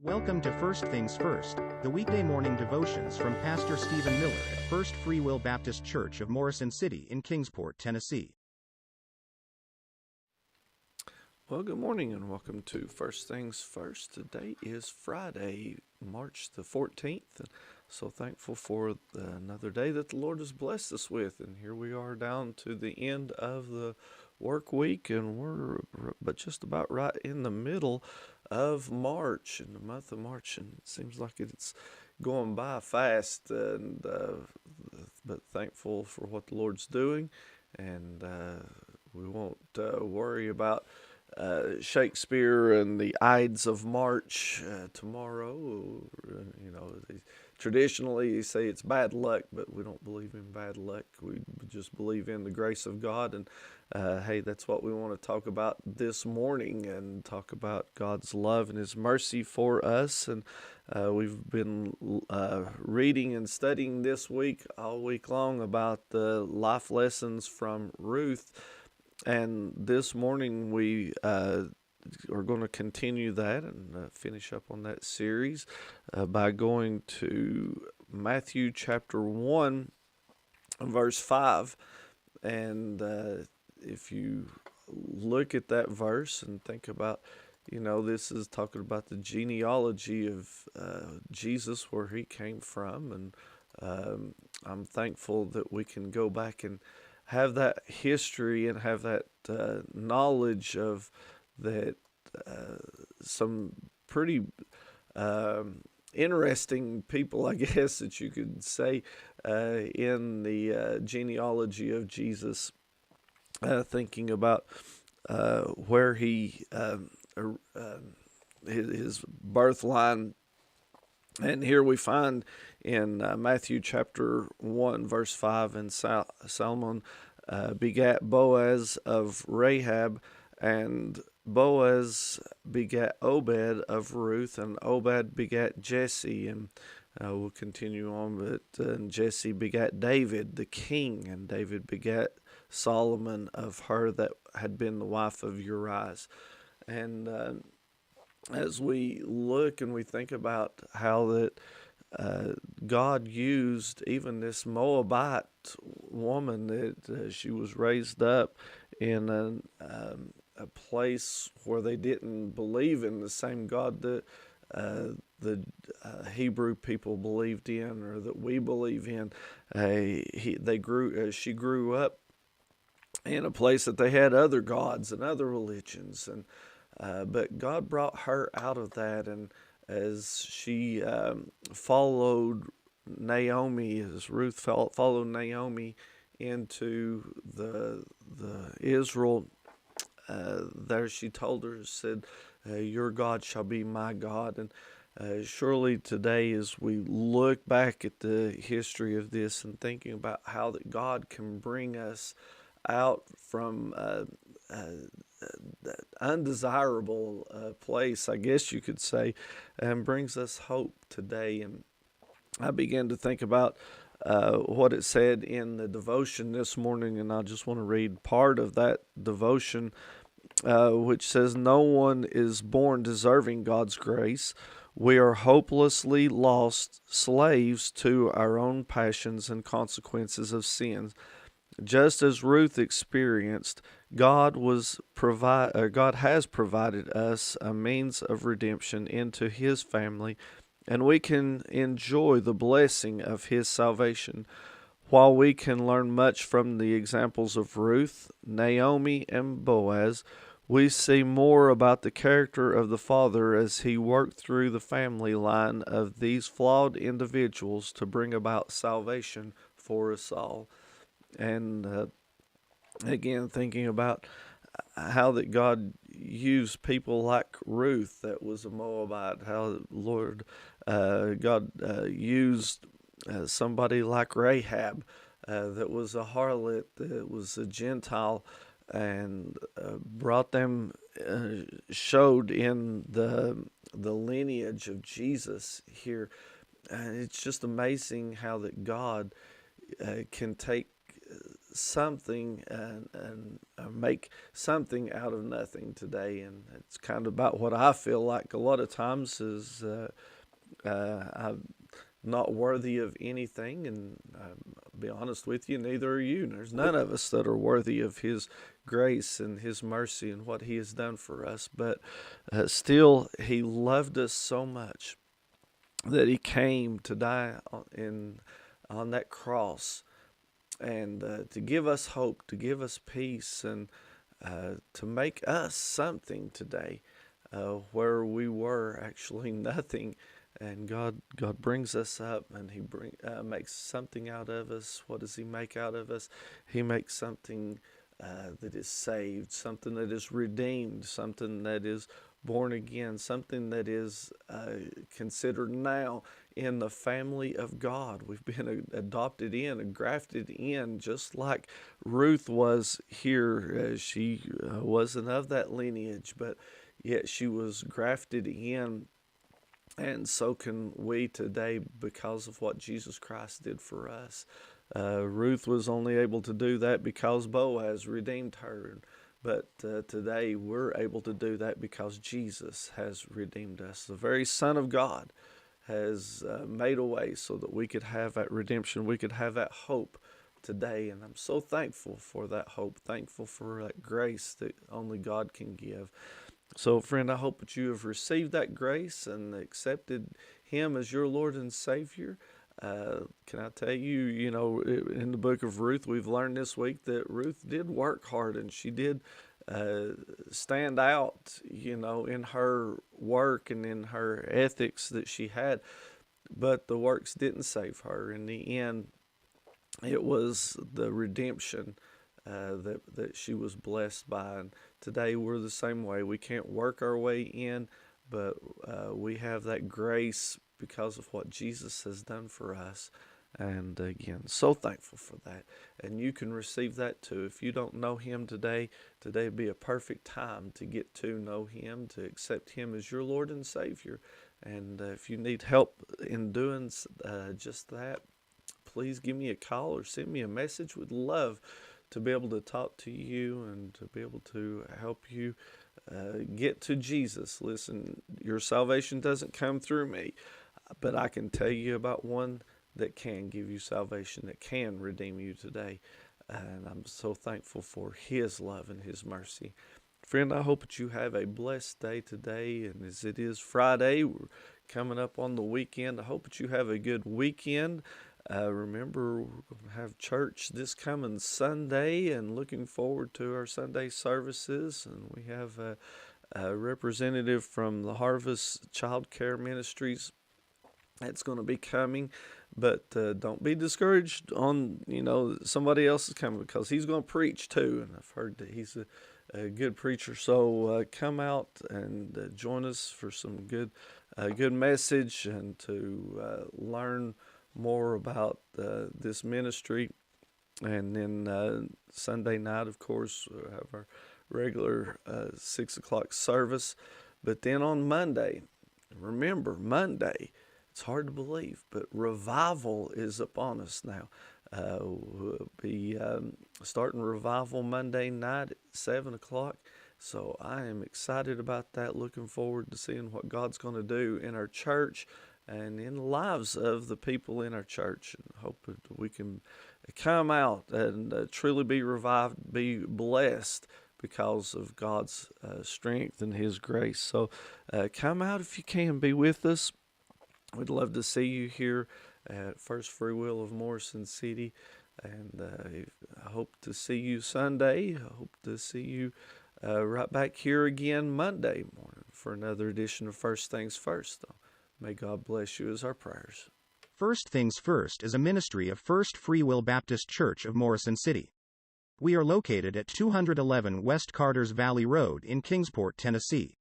Welcome to First Things First, the weekday morning devotions from Pastor Stephen Miller at First Free Will Baptist Church of Morrison City in Kingsport, Tennessee. Well, good morning and welcome to First Things First. Today is Friday, March the 14th. And so thankful for another day that the Lord has blessed us with. And here we are down to the end of the work week, and we're but just about right in the middle of March, in the month of March. And it seems like it's going by fast, but thankful for what the Lord's doing. And we won't worry about Shakespeare and the Ides of March tomorrow. Traditionally you say it's bad luck, but we don't believe in bad luck. We just believe in the grace of God. And hey, that's what we want to talk about this morning, and talk about God's love and His mercy for us. And we've been reading and studying this week, all week long, about the life lessons from Ruth. And this morning we are going to continue that and finish up on that series by going to Matthew chapter 1, verse 5. And if you look at that verse and think about, this is talking about the genealogy of Jesus, where He came from. And I'm thankful that we can go back and have that history and have that knowledge of that. Some pretty interesting people, I guess that you could say, in the genealogy of Jesus, thinking about where he his birth line. And here we find in Matthew chapter 1, verse 5, and Salmon begat Boaz of Rahab, and Boaz begat Obed of Ruth, and Obed begat Jesse. And we'll continue on, but Jesse begat David the king, and David begat Solomon of her that had been the wife of Uriah. And as we look and we think about how that God used even this Moabite woman, that she was raised up in a place where they didn't believe in the same God that the Hebrew people believed in, or that we believe in. She grew up in a place that they had other gods and other religions, and but God brought her out of that. And as she followed Naomi, as Ruth followed Naomi into the Israel, there she told her, said, your God shall be my God. And surely today, as we look back at the history of this and thinking about how that God can bring us out from that undesirable place, I guess you could say, and brings us hope today. And I began to think about what it said in the devotion this morning, and I just want to read part of that devotion, which says, no one is born deserving God's grace. We are hopelessly lost slaves to our own passions and consequences of sins. Just as Ruth experienced, God has provided us a means of redemption into His family, and we can enjoy the blessing of His salvation. While we can learn much from the examples of Ruth, Naomi, and Boaz, we see more about the character of the Father as He worked through the family line of these flawed individuals to bring about salvation for us all. And again, thinking about how that God used people like Ruth, that was a Moabite, how Lord God used somebody like Rahab, that was a harlot, that was a Gentile, and brought them, showed in the lineage of Jesus here. And it's just amazing how that God can take something and make something out of nothing today. And it's kind of about what I feel like a lot of times is I'm not worthy of anything, and I'll be honest with you, neither are you. There's none of us that are worthy of His grace and His mercy and what He has done for us. But still, He loved us so much that He came to die on that cross, and to give us hope, to give us peace, and to make us something today, where we were actually nothing. And God brings us up, and He makes something out of us. What does He make out of us? He makes something that is saved, something that is redeemed, something that is born again, something that is considered now in the family of God. We've been adopted in and grafted in, just like Ruth was here. She wasn't of that lineage, but yet she was grafted in. And so can we today because of what Jesus Christ did for us. Ruth was only able to do that because Boaz redeemed her. But today we're able to do that because Jesus has redeemed us. The very Son of God has made a way so that we could have that redemption. We could have that hope today. And I'm so thankful for that hope, thankful for that grace that only God can give. So, friend, I hope that you have received that grace and accepted Him as your Lord and Savior. Can I tell you, in the book of Ruth, we've learned this week that Ruth did work hard, and she did stand out, in her work and in her ethics that she had. But the works didn't save her. In the end, it was the redemption that she was blessed by. And today we're the same way. We can't work our way in, but we have that grace because of what Jesus has done for us. And again, so thankful for that. And you can receive that too. If you don't know Him today would be a perfect time to get to know Him, to accept Him as your Lord and Savior. And if you need help in doing just that, please give me a call or send me a message. We'd love to be able to talk to you and to be able to help you get to Jesus. Listen, your salvation doesn't come through me, but I can tell you about one that can give you salvation, that can redeem you today. And I'm so thankful for His love and His mercy. Friend, I hope that you have a blessed day today. And as it is Friday, we're coming up on the weekend. I hope that you have a good weekend. Remember, we're going to have church this coming Sunday, and looking forward to our Sunday services. And we have a representative from the Harvest Child Care Ministries that's going to be coming. But don't be discouraged on, somebody else is coming, because he's going to preach too. And I've heard that he's a good preacher. So come out and join us for some good message, and to learn more about this ministry. And then Sunday night, of course, we'll have our regular 6 o'clock service. But then on Monday, remember, Monday, it's hard to believe, but revival is upon us now. We'll be starting revival Monday night at 7 o'clock. So I am excited about that, looking forward to seeing what God's going to do in our church and in the lives of the people in our church. And hope that we can come out and truly be revived, be blessed because of God's strength and His grace. So come out if you can, be with us. We'd love to see you here at First Free Will of Morrison City. And I hope to see you Sunday. I hope to see you right back here again Monday morning for another edition of First Things First. May God bless you is our prayers. First Things First is a ministry of First Free Will Baptist Church of Morrison City. We are located at 211 West Carters Valley Road in Kingsport, Tennessee.